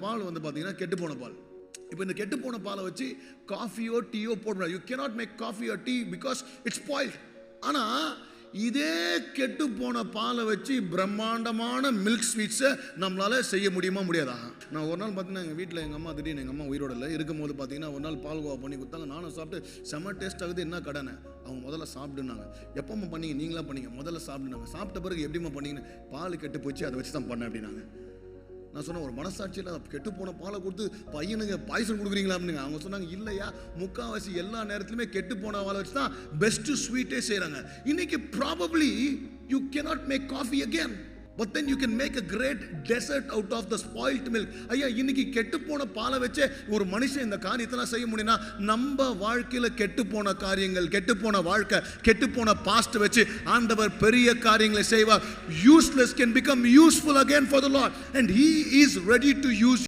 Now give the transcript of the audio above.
பால் வந்து பார்த்தீங்கன்னா கெட்டு போன பால். இப்போ இந்த கெட்டு போன பாலை வச்சு காஃபியோ டீயோ போடக்கூடாது. You cannot make coffee or tea because it's spoiled. ஆனால் இதே கெட்டு போன பாலை வச்சு பிரம்மாண்டமான மில்க் ஸ்வீட்ஸை நம்மளால செய்ய முடியுமா முடியாதா? நான் ஒரு நாள் பார்த்தீங்கன்னா எங்கள் வீட்டில் எங்கள் அம்மா திடீர்னு எங்கள் அம்மா உயிரோட இல்லை இருக்கும்போது பார்த்தீங்கன்னா ஒரு நாள் பால் கோவா பண்ணி கொடுத்தாங்க. நானும் சாப்பிட்டு செம்ம டேஸ்ட் ஆகுது, என்ன கடனை. அவங்க முதல்ல சாப்பிடுனாங்க. எப்போம்மா பண்ணீங்க? நீங்களா பண்ணீங்க? முதல்ல சாப்பிடுனாங்க. சாப்பிட்ட பிறகு எப்படிமா பண்ணீங்கன்னு, பால் கெட்டு போச்சு, அதை வச்சு தான் பண்ணேன் அப்படின்னாங்க. நான் சொன்னேன், ஒரு மனசாட்சியில் கெட்டு போன பாலை கொடுத்து பையனுக்கு பாய்சன் கொடுக்குறீங்களா அப்படிங்க. அவங்க சொன்னாங்க, இல்லையா, முக்கால்வாசி எல்லா நேரத்துலையுமே கெட்டு போன பாலை வச்சு தான் பெஸ்ட் ஸ்வீட்டே செய்கிறாங்க. இன்னைக்கு probably you cannot make coffee again, but then you can make a great dessert out of the spoiled milk. ஐயா, இன்னைக்கு கெட்டு போன பாலை வச்சு ஒரு மனுஷன் இந்த காரியத்தெல்லாம் செய்ய முடியும்னா, நம்ம வாழ்க்கையில் கெட்டு போன காரியங்கள், கெட்டு போன வாழ்க்கை, கெட்டு போன பாஸ்ட் வச்சு ஆண்டவர் பெரிய காரியங்களை செய்வார். Useless can become useful again for the Lord, and He is ready to use